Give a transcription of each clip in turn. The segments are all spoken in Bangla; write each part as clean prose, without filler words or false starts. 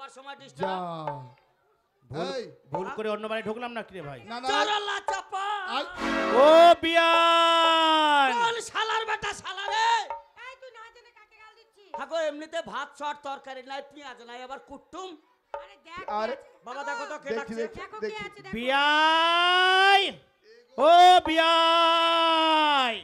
খাওয়ার সময় ডিস্টার্ব এই ভুল করে অন্য বাড়ি ঢুকলাম না কি রে ভাই? না না চরলা চাপা ও বিয়ান কোন শালার বেটা শালা রে এই তুই না জেনে কাকে গাল দিচ্ছিস? থাকো এমনিতে ভাত শর্ট তরকারি নাই পেঁয়াজ নাই আবার কুটুম আরে দেখ আরে বাবা দেখো তো কে দেখি ডাকছে দেখো দেখি কে দেখি আছে দেখো। বিয়াই ও বিয়াই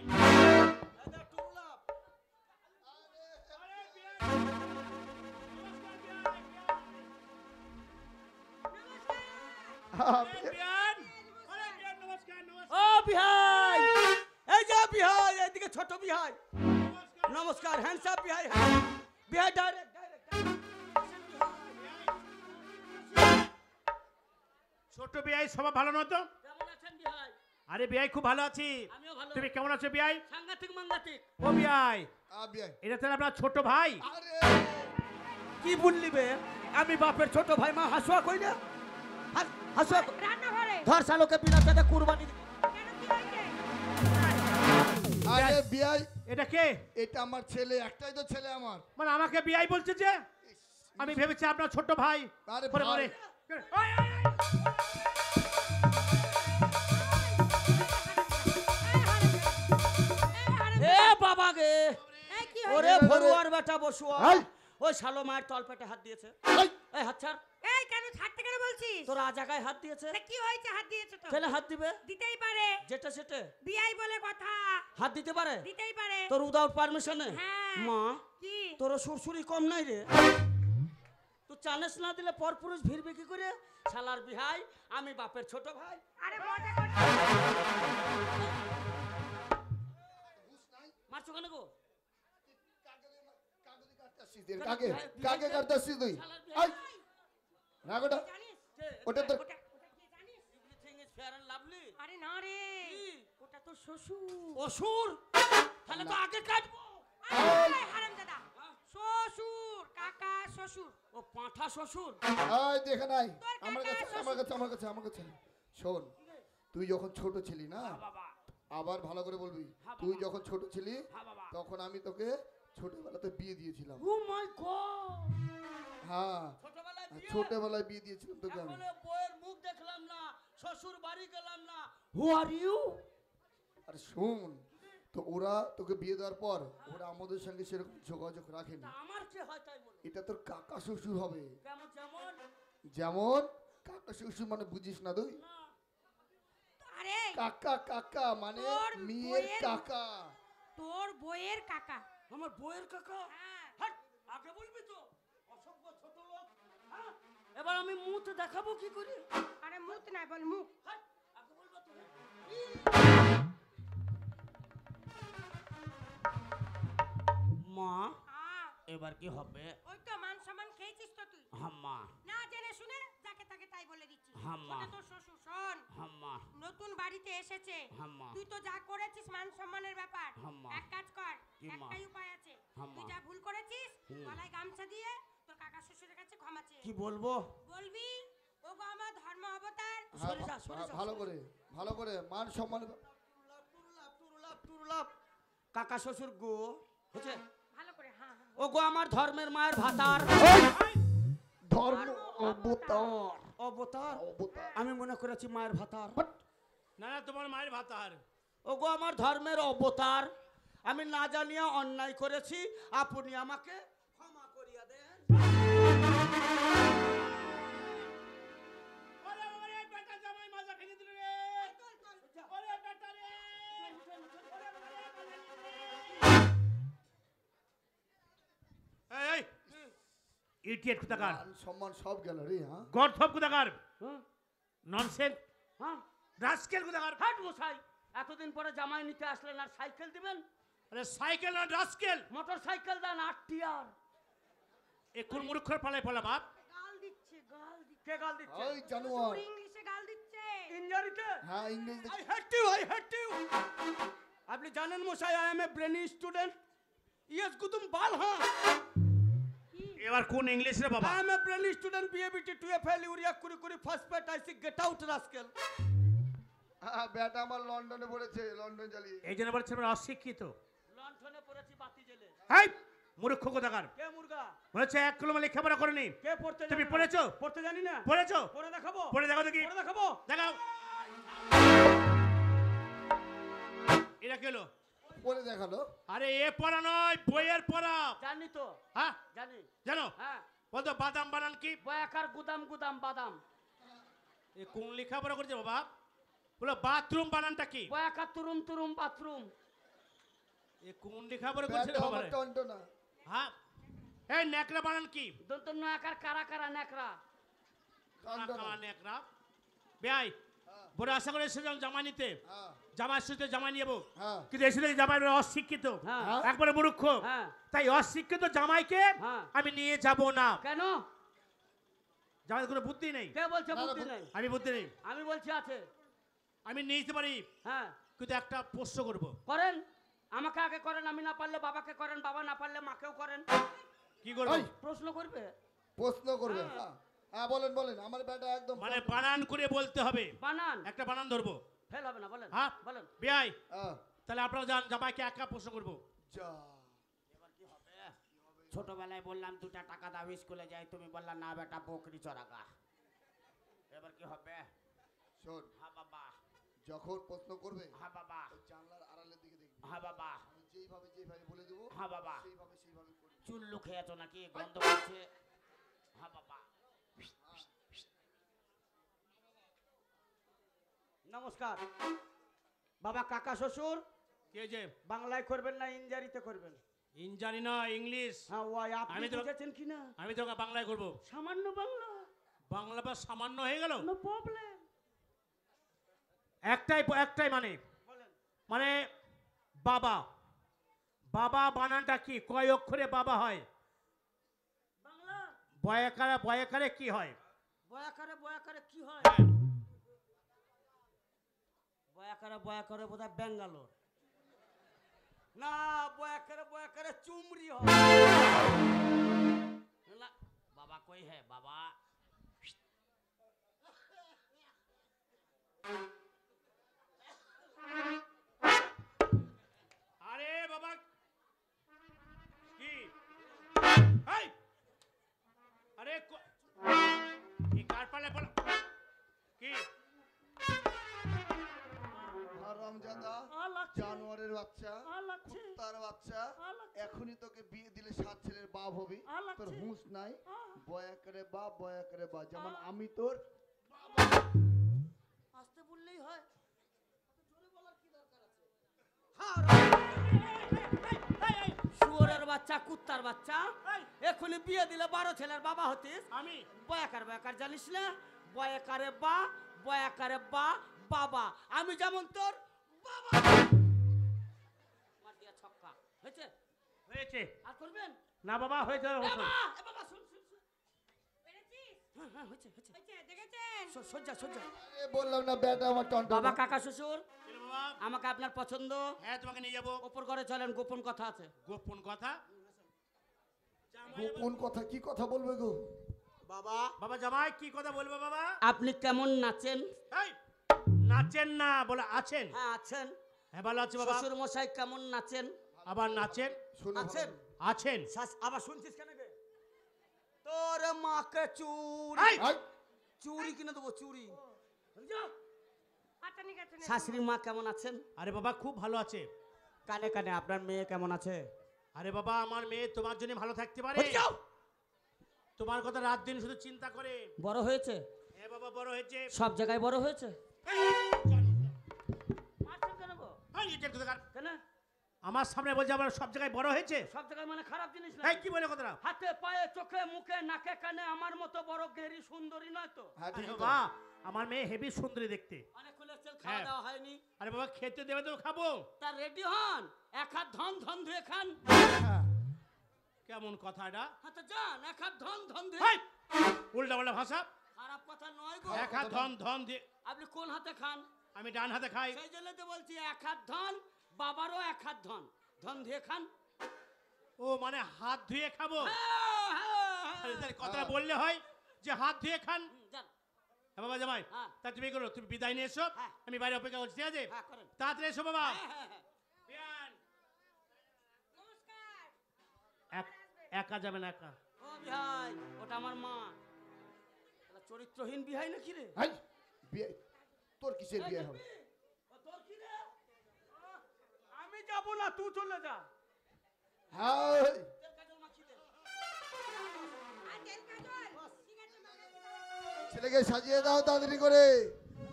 বিয়ান ও বিহাই এই যে বিহাই এদিকে ছোট বিহাই নমস্কার হ্যান্ডসাপ বিহাই বিহাই ডাইরেক্ট ছোট বিয়াই সবাই ভালো নয় তো? কেমন আছেন বিহাই আরে বিয়াই খুব ভালো আছি। আমিও ভালো তুমি কেমন আছো বিয়াই? সাংঘাতিক মাঙ্গাতিক ও বিয়াই বিয়াই এটা তাহলে আপনার ছোট ভাই? আরে কি বললি বে আমি বাপের ছোট ভাই মা হাসুয়া কই না হাসুয়া রান্নাঘরে ধর শালোকে বিনা সাথে কুরবানি দিবি। কেন কি হয়েছে? আরে বিয়াই এটা কে? এটা আমার ছেলে, একটাই তো ছেলে আমার। মানে আমাকে বিয়াই বলছে যে? আমি ভেবেছি আপনার ছোট ভাই। আরে পরে ভাই। পরে ওই, ওই, ওই। এ বাবা গে এই কি ওরে হয়েছে? ভরুয়ার বেটা বসুয়া এই। ওই শালো মায়ের তল পেটে হাত দিয়েছে এই, এই হাত ছাড় এই কেন ছাড়তে কেন বলছিস? তোর আজাগায় হাত দিয়েছে তা কি হয়েছে হাত দিয়েছে তো? কেন হাত দিবে দিতেই পারে। যেটা সেটা বিয়াই বলে কথা। হাত দিতে পারে দিতেই পারে। তোর উইদাউট পারমিশনে হ্যাঁ। মা কি? তোর সুরসুরি কম নাই রে তুই চানেস না দিলে পরপুরুষ ভিড়বে কি করে শালার বিহাই আমি বাপের ছোট ভাই আরে মজা করছিস। মারছো কেন গো কাকে কাকে কাটতেছিস তুই? শালার এই, বিহাই রাগ ওটা। জানিস? ওটা তো ওটা কি জানিস? Everything is fair and lovely আরে না রে। কি? ওটা তো শ্বশুর। অসুর তাহলে তো আগে কাটবো আরে হারামজাদা। শ্বশুর, কাকা শ্বশুর। ও পাঁঠা শ্বশুর এই দেখে নাই তোর আমার কাকা কাছে আমার কাছে আমার কাছে আমার কাছে শোন, তুই যখন ছোট ছিলি না, বাবা আবার ভালো করে বলবি, হ্যাঁ, তুই বাবা। যখন ছোট ছিলি হ্যাঁ বাবা তখন আমি তোকে ছোটবেলাতে বিয়ে দিয়েছিলাম। ও মাই গড হ্যাঁ ছোটবেলায় বিয়ে ছোটবেলায় বিয়ে দিয়েছিলাম তোকে আমি। এখনো বউয়ের মুখ দেখলাম না শ্বশুর বাড়ি গেলাম না হু আর ইউ আরে শোন, তো ওরা তোকে বিয়ে দেওয়ার পর ওরা আমাদের সঙ্গে সেরকম যোগাযোগ রাখেনি। আমার যে হয় তাই বলে এটা তোর কাকা শ্বশুর হবে। কেমন যেমন যেমন কাকা শ্বশুর মানে বুঝিস না তুই? না আরে কাকা কাকা মানে তোর মেয়ের বউয়ের- কাকা। তোর বইয়ের কাকা। আমার বউয়ের কাকা হ্যাঁ। হাট আগে বলবি তো অসভ্য ছোট লোক হ্যাঁ? এবার আমি মুখ দেখাবো কি করে আরে মুখ না বল মুখ। হাট আগে বলবো তো মা হ্যাঁ, এবার কি হবে ওই তো মান সম্মান খেয়েছিস তো তুই। হাম্মা না জেনে শুনে যাকে তাকে তাই বলে দিচ্ছিস। হাম্মা। ওটা তোর শ্বশুর। শোন, হাম্মা নতুন বাড়িতে এসেছে। হাম্মা তুই তো যা করেছিস মান সম্মানের ব্যাপার। হাম্মা। এক কাজ কর, কি মা? একটাই উপায় আছে। হাম্মা। তুই যা ভুল করেছিস, হুম। গলায় গামছা দিয়ে তোর কাকা শ্বশুরের কাছে ক্ষমা চেয়ে কি বলবো বলবি, ওগো আমার ধর্ম অবতার। হ্যাঁ, সরে যা, সরে যা, ভালো করে ভালো করে মান সম্মান। কাকা শ্বশুর গো হচ্ছে ভালো করে হ্যাঁ হ্যাঁ। ও গো আমার ধর্মের মায়ের ভাতার ধর্ম অবতার অবতার অবতার। আমি মনে করেছি মায়ের ভাতার না না তোমার মায়ের ভাতার। ও গো আমার ধর্মের অবতার আমি না জানিয়া অন্যায় করেছি আপনি আমাকে ক্ষমা করিয়া দেন ওরে ওরে বেটা জামাই মাজা ভেঙে দিল রে। ওরে বেটা রে। এই ইডিয়েট কোথাকার, মান সম্মান সব গেল রে। হ্যাঁ গর্ধব কোথাকার, হ্যাঁ ননসেন্স হ্যাঁ রাস্কেল কোথাকার। হাট মশাই এতদিন পরে জামাই নিতে আসলেন আর সাইকেল দিবেন আরে সাইকেল না রাস্কেল, মোটর সাইকেল দেন 8 টিয়ার এখন মুরুক্ষর পালায় পালা বাপ। গাল দিচ্ছে গাল দিচ্ছে। কে গাল দিচ্ছে ওই জানোয়ার। শ্বশুর ইংলিশে গাল দিচ্ছে। ইঞ্জারিতে হ্যাঁ ইংরেজি I hate you, I hate you. আপনি জানেন মশাই I am a brainy student yes গুতুম বাল হ্যাঁ কি? এবার কোন ইংলিশ রে বাবা? I am a brainy student বিএবিটি টুএফএল ইউরিয়া কুরি phosphate I see get out rascal হ্যাঁ বেটা আমার লন্ডনে পড়েছে, লন্ডন চালিয়ে। এই জন্য বলছে আমরা অশিক্ষিত। লন্ঠনে পড়েছি বাতি জেলে হাই মূর্খ কোথাকার। কে মুর্গা? মনে হচ্ছে এক কলমে লেখাপড়া করেনি। কে পড়তে তুমি জানে না? পড়েছো? পড়তে জানি না। পড়েছো? পড়ে দেখাবো। পড়ে দেখো দেখি। পড়ে দেখাবো। দেখাও। এটা কি হলো? পরে দেখালো। আরে এ পড়া নয়, বইয়ের পড়া। জানি তো। হ্যাঁ জানি। জানো? হ্যাঁ। বলতো বাদাম বানান কি? বয়াকার গুদাম গুদাম বাদাম। এ কোন লেখাপড়া করছে বাবা? বলো বাথরুম বানানটা কি? বয়াকার তুরুম তুরুম বাথরুম। এ কোন লেখাপড়া করছে ব্যাটা বাবা? আমার টনটনা। হ্যাঁ এই নেকড়া বানান কি? দন্ত নয়াকার কারা কারা নেকড়া। টনটনা। নেকড়া বেয়াই বড় আশা করে এসেছিলাম জামা নিতে। হ্যাঁ জামার সাথে জামা নিয়ে হ্যাঁ কিন্তু এসে দেখি জামাই বড় অশিক্ষিত, হ্যাঁ। একবারে মূর্খ। হ্যাঁ। তাই অশিক্ষিত জামাইকে হ্যাঁ। আমি নিয়ে যাব না। কেন? জামাই কোনো বুদ্ধি নেই। কে বলছে না, না, বুদ্ধি নাই? আমি বুদ্ধি নেই, আমি বলছি আছে। আমি নিয়ে যেতে পারি হ্যাঁ কিন্তু একটা প্রশ্ন করব। করেন। আমাকে আগে করেন, আমি না পারলে বাবাকে করেন, বাবা না পারলে মাকেও করেন। কি করব? এই, প্রশ্ন করবে। প্রশ্ন করবে। হ্যাঁ হ্যাঁ বলেন বলেন। আমার বেটা একদম মানে বানান করে বলতে হবে, বানান। একটা বানান ধরবো। ফেল হবে না, বলেন। হ্যাঁ বলেন। বেয়াই হ্যাঁ তাহলে আপনারা যান, জামাইকে একা প্রশ্ন করব। যা। ছোটবেলায় বললাম 2টা টাকা দাও স্কুলে যাই, তুমি বললা না বেটা বকরি চড়াগা। এবার কি হবে? শোন, হ্যাঁ বাবা। যখন প্রশ্ন করবে হ্যাঁ বাবা। ওই জানলার আড়ালের দিকে দেখবি। হ্যাঁ বাবা। আমি যেভাবে বলে দেবো হ্যাঁ বাবা। সেইভাবে করবি। চুল্লু খেয়েছো নাকি? গন্ধ করছে। হ্যাঁ বাবা। নমস্কার বাবা। কাকা শ্বশুর কে যে? বাংলায় করবেন না ইংরাজিতে করবেন? ইনজানি না ইংলিশ। হ্যাঁ ওই আপনি আমি তো- বুঝেছেন কি না? আমি তোকে বাংলায় করব। সামান্য বাংলা। বাংলা বা সামান্য হয়ে গেল। No problem. একটাই মানে বলেন। মানে বাবা। বাবা বানানটা কি? কয় অক্ষরে বাবা হয়? বাংলা। বয়াকারে কি হয়? বয়াকারে কি হয়? হ্যাঁ। বয়াকারে বোধহয় ব্যাঙ্গালোর। না, বয়াকারে চুমরি হয়। না, বাবা কই হে বাবা? আরে বাবা কি? এই! আরে কি কার পালে বলো কি? হারামজাদা লাগছে। জানোয়ারের বাচ্চা, লাগছে। কুত্তার বাচ্চা, লাগছে। এখনই তোকে বিয়ে দিলে 7 ছেলের বাপ হবি। লাগছে। তোর হুঁশ নাই। বয়া করে বা যেমন আমি তোর আসতে বললেই হয়। শুয়োরের বাচ্চা, কুত্তার বাচ্চা, এখনই বিয়ে দিলে 12 ছেলের বাবা হতিস। আমি বয়াকার জানিস না? বয়াকারে বাবা। আমি যেমন তোর বাবা। মার দিয়া ছক্কা। হয়েছে? হয়েছে আর করবেন? না বাবা হয়েছে এ হয়েছে। বাবা, শুন। পেরেছিস? হ্যাঁ, হয়েছে। হয়েছে, দেখেছেন? সজ্জা। এ বললাম না বেটা আমার টনটনা। বাবা, কাকা শ্বশুর, কি রে বাবা? আমাকে আপনার পছন্দ। হ্যাঁ তোমাকে নিয়ে যাবো। ওপর ঘরে চলেন, গোপন কথা আছে। গোপন কথা? গোপন কথা কি কথা বলবে গো? বাবা জামাই কি কথা বলবো বাবা? আপনি কেমন নাচেন? এই নাচেন না বলে আছেন। হ্যাঁ আছেন। হ্যাঁ ভালো আছে বাবা। শ্বশুর মশাই কেমন নাচেন? আবার নাচেন? শুনে আছেন। আছেন। আবার শুনছিস কেন গে? তোর মাকে এই! চুরি কিনে দেবো, চুরি। আচ্ছা, ঠিক আছে, নে। শাশুড়ি মা কেমন আছেন? আরে বাবা খুব ভালো আছে। কানে আপনার মেয়ে কেমন আছে? আরে বাবা আমার মেয়ে তোমার জন্য ভালো থাকতে পারে। হয়ে যাও। তোমার কথা রাত দিন শুধু চিন্তা করে। বড় হয়েছে? হ্যাঁ বাবা বড় হয়েছে। সব জায়গায় বড় হয়েছে। এই, জানো। মারছেন কেন গো? এই, এটার কোথাকার? কেন? আমার সামনে বলছে আমার সব জায়গায় বড় হয়েছে। সব জায়গায় মানে খারাপ জিনিস না। এই কি বলে কথাটা? হাতে পায়ে চোখে মুখে নাকে কানে আমার মতো বড় গেরি সুন্দরী নয় তো। হ্যাঁ ঠিক আরে আছে। বাবা আমার মেয়ে হেভি সুন্দরী দেখতে। অনেক খুলেছেন, খাওয়া হ্যাঁ। দাওয়া হয়নি। আরে বাবা খেতে দেবে তো খাবো। তার রেডি হন, এক হাত ধন ধুয়ে খান। হ্যাঁ। কেমন কথা এটা? হ্যাঁ তো যান, এক হাত ধন ধুয়ে। এই, উল্টা পাল্টা ভাষা। খারাপ কথা নয় গো। এক হাত ধন দিয়ে আপনি কোন হাতে খান? আমি ডান হাতে খাই। সেই জন্য তো বলছি এক হাত ধন, বাবারও এক হাত ধন ধুয়ে খান। ও মানে হাত ধুয়ে খাবো। হ্যাঁ। আরে তাহলে কথাটা বললে হয় যে হাত ধুয়ে খান। যান। হ্যাঁ বাবা জামাই হ্যাঁ। তা তুমি করো, তুমি বিদায় নিয়ে এসো। হ্যাঁ। আমি বাইরে অপেক্ষা করছি, ঠিক আছে? হ্যাঁ, করেন। তাড়াতাড়ি এসো বাবা। হ্যাঁ। বিয়ান। নমস্কার। এক একা যাবেন একা। ও বিহাই, ওটা আমার মা। এটা চরিত্রহীন বিহাই নাকি রে? হাই বিয়ে, তোর কিসের বিয়ে হবে? ও তোর কি রে? আমি যাব না, তুই চলে যা। হাই তেল কাজল মাখিয়ে দে। আর তেল কাজল ঠিক আছে মাখাবো। ছেলেকে সাজিয়ে দাও তাড়াতাড়ি করে,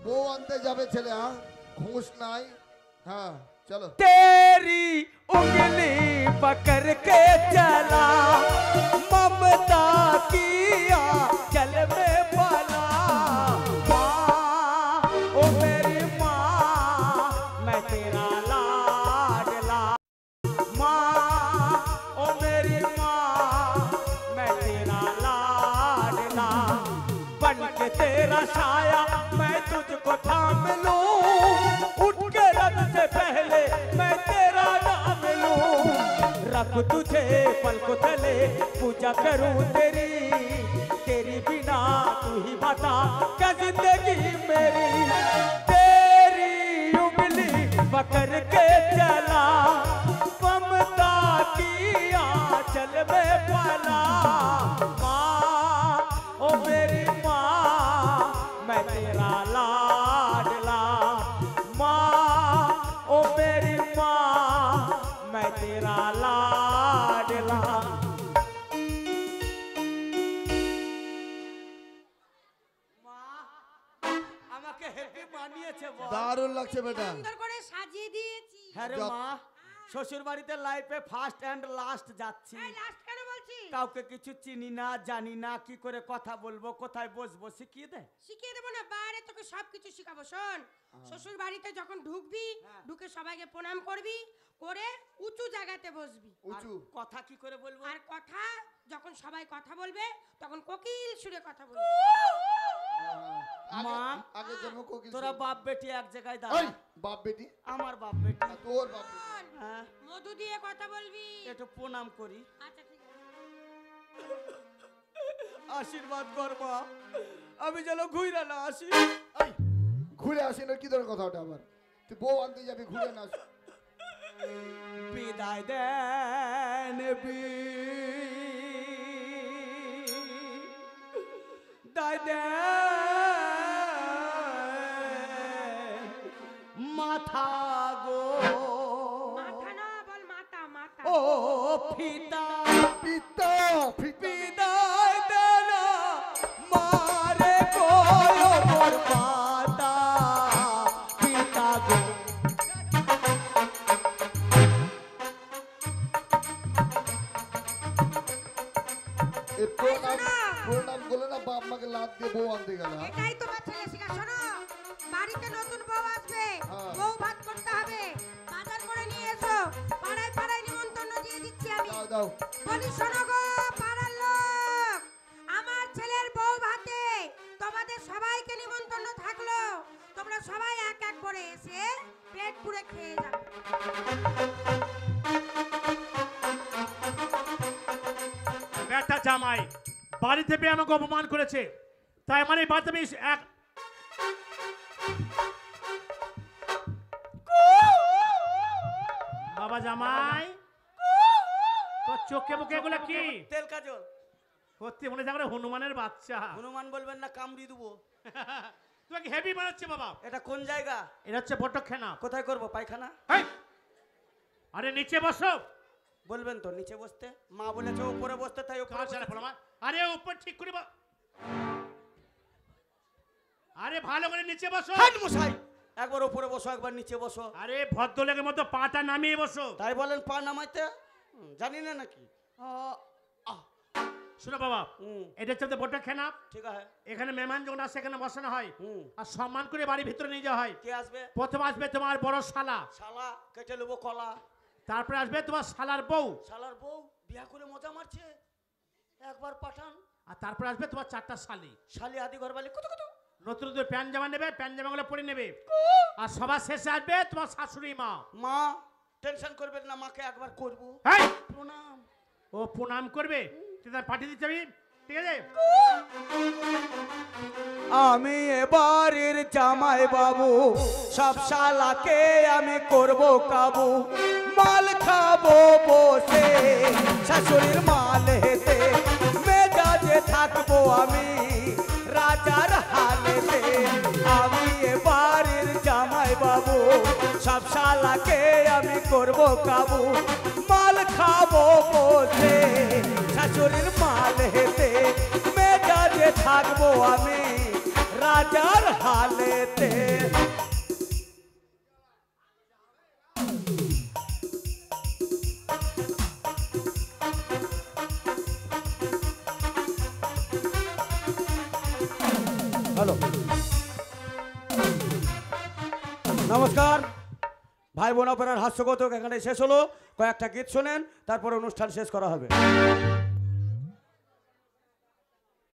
বউ আনতে যাবে ছেলে। হ্যাঁ ঘুষ নাই। হ্যাঁ চলো। तेरी उंगली पकड़ के चला ममता किया चल में पला माँ ओ मेरी माँ मैं तेरा लाडला माँ ओ मेरी माँ मैं तेरा लाडला बन के तेरा साया मैं तुझको थाम लूं उठ के रब से पहले मैं तेरा नाम लूं रख तुझे पल को तले पूजा करूं तेरी तेरी बिना तू ही बता क्या जिंदगी मेरी तेरी उंगली पकड़ के चला ममता किया चल में पाला माँ ओ मेरी माँ मैं तेरा लाडला माँ ओ मेरी माँ मैं तेरा लाडला মা আমাকে হেপি বানিয়েছে বল। দারুণ লাগছে বেটা। সুন্দর করে সাজিয়ে দিয়েছি। হ্যাঁ রে যা- মা, শ্বশুর বাড়িতে লাইফে ফার্স্ট এন্ড লাস্ট যাচ্ছি। এই লাস্ট কেন বলছিস? কাউকে কিছু চিনি না, জানি না, কি করে কথা বলবো, কোথায় বসবো শিখিয়ে দে। শিখিয়ে দেবো না, বাইরে তোকে সবকিছু শিখাবো। শোন, শ্বশুর বাড়িতে যখন ঢুকবি, ঢুকে সবাইকে প্রণাম করবি, করে উঁচু জায়গাতে বসবি। উঁচু। আর কথা কি করে বলবো? আর কথা যখন সবাই কথা বলবে তখন কোকিল সুরে কথা বলবি। আগে- মা, আগে জন্ম কোকিল তোরা ছিল। বাপ বেটি এক জায়গায় ওই দাঁড়া। বাপ বেটি, আমার বাপ বেটি। আর তোর বাপ বেটি। শোন, হ্যাঁ, মধু দিয়ে কথা বলবি। একটু প্রণাম করি। আচ্ছা ঠিক আছে। আশীর্বাদ কর মা, আমি যেন ঘুরে না আসি। এই, ঘুরে আসি না কি ধরনের কথা ওটা আবার? তুই বউ আনতে যাবি, ঘুরে না আসি। বিদায় দেন বিদায় দেন মাথা গো, মাথা না বল, মাথা মাথা। ও পিতা পিতা পিতা বিদায় দেন মারে গো মোর মাতা পিতা গো। এই প্রণাম শোনো। প্রণাম করলে না বাপ মাকে লাত দিয়ে বউ আনতে গেল। হ্যাঁ? এটাই তোমার ছেলে শিখা। শোনো, বাড়িতে নতুন বউ আসবে, হ্যাঁ। বউ ভাত করতে হবে, বাজার করে নিয়ে এসো। পাড়ায় পাড়ায় নিমন্ত্রণ দিয়ে দিচ্ছি আমি। দাও দাও। বলি শোনো গো পাড়ার লোক, আমার ছেলের বউ ভাতে তোমাদের সবাইকে নিমন্ত্রণ থাকলো, তোমরা সবাই এক এক করে এসে পেট পুরে খেয়ে যাবে। বেটা জামাই বাড়িতে পেয়ে আমাকে অপমান করেছে, তাই আমার এই বাড়িতে বেশ এক বাবা জামাই তোর চোখে মুখে এগুলো কি? তেল কাজল। সত্যি মনে হচ্ছে আমরা হনুমানের বাচ্চা। হনুমান বলবেন না, কামড়ি দেবো। তোমাকে হেভি বানাচ্ছে বাবা। এটা কোন জায়গা? এটা হচ্ছে বটখানা। কোথায় করব? পায়খানা? হেই! আরে নিচে বসো। বলবেন তো নিচে বসতে। মা বলেছে উপরে বসতে, তাই উপরে কার জানা বসেছি। বলো মা? আরে উপর ঠিক করে আরে ভালো করে নিচে বসো। হাট মশাই, একবার উপরে বসো, একবার নিচে বসো। আরে ভদ্রলোকের মতো পাটা নামিয়ে বসো। তাই বলেন পা নামাইতে? জানি না নাকি? শোনো বাবা, হুম, এটা হচ্ছে বটখানা। ঠিক আছে। এখানে মেহমান যখন আসে এখানে বসানো হয় হুম, আর সম্মান করে বাড়ির ভিতরে নিয়ে যাওয়া হয়। কে আসবে? প্রথম আসবে তোমার বড় শালা, শালা কেটে নেবো কলা। তারপরে আসবে তোমার শালার বউ, শালার বউ বিয়া করে মজা মারছে, একবার পাঠান। আর তারপরে আসবে তোমার চারটা শালি। শালি আদি ঘর বালি কত কত। নতুন নতুন প্যান্ট জামা নেবে, প্যান্ট জামাগুলো পরে নেবে। আর সবার শেষে আসবে তোমার শাশুড়ি মা। মা টেনশন করবেন না, মাকে একবার করবো হেই! প্রণাম। ও প্রণাম করবে, তুই তার পাঠিয়ে দিচ্ছি আমি, ঠিক আছে? আমি এবারের জামাই বাবু সব শালাকে আমি করব কাবু মাল খাবো বসে শাশুড়ির মালেতে, মেজাজে থাকবো আমি রাজার হালেতে। আমি এ বাড়ির জামাই বাবু, সব শালাকে আমি করব কাবু। মাল খাবো বসে শাশুড়ির মালেতে, মেজাজে থাকবো আমি রাজার হালেতে। হ্যালো, নমস্কার ভাই বোন, আপনার হাস্যকথক এখানে শেষ হলো। কয়েকটা গীত শোনেন, তারপরে অনুষ্ঠান শেষ করা হবে।